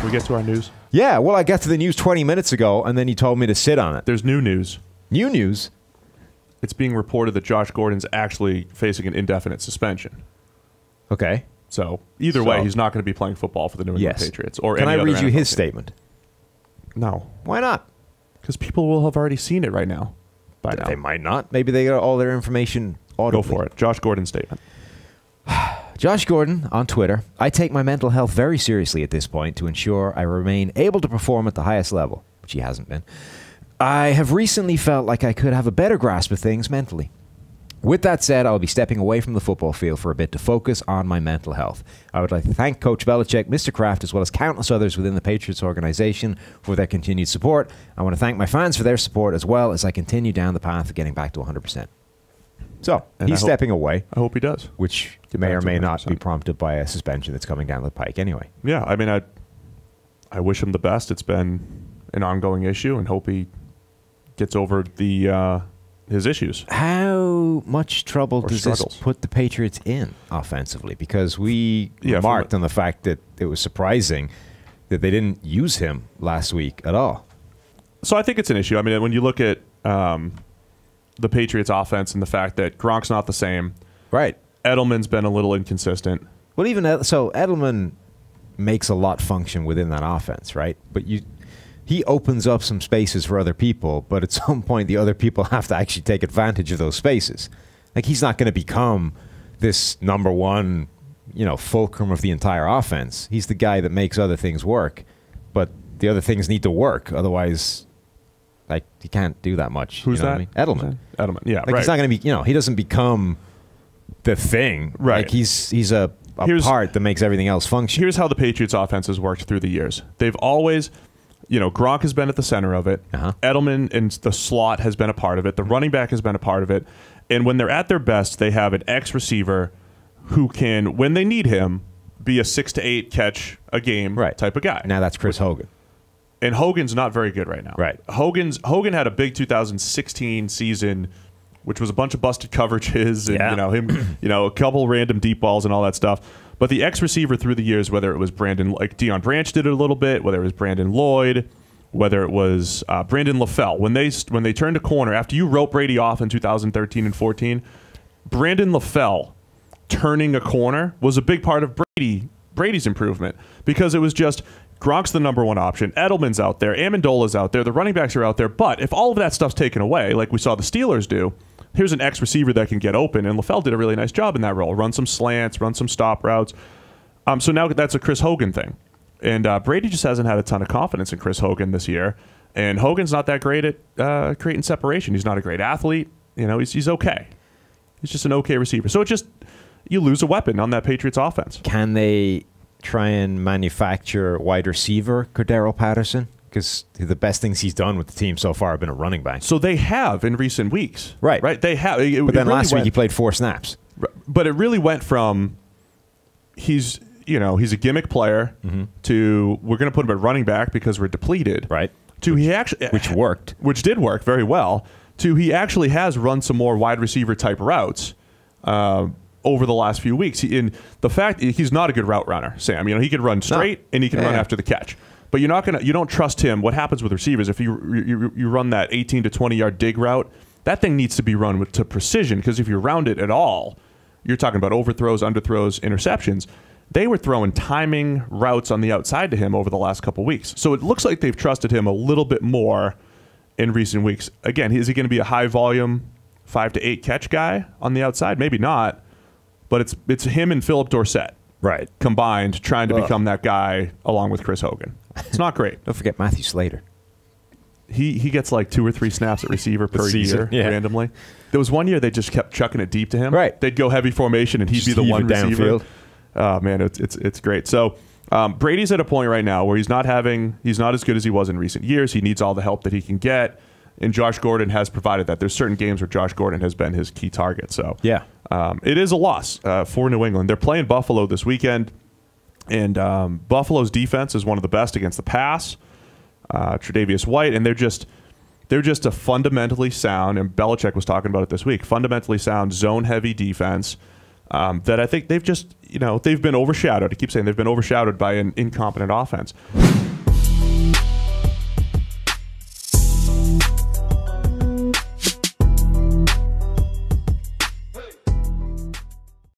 we get to our news? Yeah, well, I got to the news 20 minutes ago, and then you told me to sit on it. There's new news. New news? It's being reported that Josh Gordon's actually facing an indefinite suspension. Okay. So either way, he's not going to be playing football for the New England Patriots. Or Can any I read you NFL his team. statement? No. Why not? Because people will have already seen it right now. By now. They might not. Maybe they got all their information audibly. Go for it. Josh Gordon's statement. Josh Gordon on Twitter. I take my mental health very seriously at this point to ensure I remain able to perform at the highest level, which he hasn't been. I have recently felt like I could have a better grasp of things mentally. With that said, I will be stepping away from the football field for a bit to focus on my mental health. I would like to thank Coach Belichick, Mr. Kraft, as well as countless others within the Patriots organization for their continued support. I want to thank my fans for their support as well as I continue down the path of getting back to 100%. So, he's stepping away. I hope he does. Which may or may not be prompted by a suspension that's coming down the pike anyway. Yeah, I mean, I wish him the best. It's been an ongoing issue, and hope he gets over his issues. How much trouble does this put the Patriots in offensively? Because we remarked on the fact that it was surprising that they didn't use him last week at all. So I think it's an issue. I mean, when you look at the Patriots offense and the fact that Gronk's not the same. Right. Edelman's been a little inconsistent. Well, even so, Edelman makes a lot function within that offense, right? But he opens up some spaces for other people, but at some point the other people have to actually take advantage of those spaces. Like, he's not going to become this number one, fulcrum of the entire offense. He's the guy that makes other things work, but the other things need to work. Otherwise, like, he can't do that much. Who's that? What I mean? Edelman. Edelman, yeah, like, he's not going to be, he doesn't become the thing. Right. Like, he's a part that makes everything else function. Here's how the Patriots offense has worked through the years. They've always, Gronk has been at the center of it. Edelman in the slot has been a part of it. The running back has been a part of it. And when they're at their best, they have an X-receiver who can, when they need him, be a 6 to 8 catch a game type of guy. Now that's Chris Hogan. And Hogan's not very good right now. Right. Hogan had a big 2016 season, which was a bunch of busted coverages and a couple random deep balls and all that stuff. But the X-receiver through the years, whether it was Deion Branch did it a little bit, whether it was Brandon Lloyd, whether it was Brandon LaFell, when they turned a corner after you wrote Brady off in 2013 and 14, Brandon LaFell turning a corner was a big part of Brady's improvement, because it was just Gronk's the number one option, Edelman's out there, Amendola's out there, the running backs are out there. But if all of that stuff's taken away, like we saw the Steelers do, here's an X-receiver that can get open, and LaFell did a really nice job in that role. Run some slants, run some stop routes. So now that's a Chris Hogan thing. And Brady just hasn't had a ton of confidence in Chris Hogan this year. And Hogan's not that great at creating separation. He's not a great athlete. He's okay. He's just an okay receiver. So you lose a weapon on that Patriots offense. Can they try and manufacture wide receiver Cordero Patterson? Because the best things he's done with the team so far have been a running back. So they have in recent weeks. Right. Right. They have. But then last week he played 4 snaps. But it really went from he's a gimmick player to we're going to put him at running back because we're depleted. Right. To he actually which worked. Which did work very well. To he actually has run some more wide receiver type routes over the last few weeks. In the fact he's not a good route runner, Sam. He can run straight and he can run after the catch. But you don't trust him. What happens with receivers if you run that 18 to 20 yard dig route? That thing needs to be run to precision, because if you round it at all, you're talking about overthrows, underthrows, interceptions. They were throwing timing routes on the outside to him over the last couple weeks. So it looks like they've trusted him a little bit more in recent weeks. Again, is he going to be a high volume 5 to 8 catch guy on the outside? Maybe not. But it's him and Philip Dorsett. Right. Combined, trying to become that guy along with Chris Hogan. It's not great. Don't forget Matthew Slater. He gets like 2 or 3 snaps at receiver per year randomly. There was one year they just kept chucking it deep to him. Right. They'd go heavy formation and he'd be the one receiver. Downfield. Oh man, it's great. So Brady's at a point right now where he's not as good as he was in recent years. He needs all the help that he can get. And Josh Gordon has provided that. There's certain games where Josh Gordon has been his key target. So it is a loss for New England. They're playing Buffalo this weekend, and Buffalo's defense is one of the best against the pass. Tre'Davious White, and they're just a fundamentally sound. And Belichick was talking about it this week. Fundamentally sound, zone-heavy defense. that I think they've just, they've been overshadowed. I keep saying they've been overshadowed by an incompetent offense.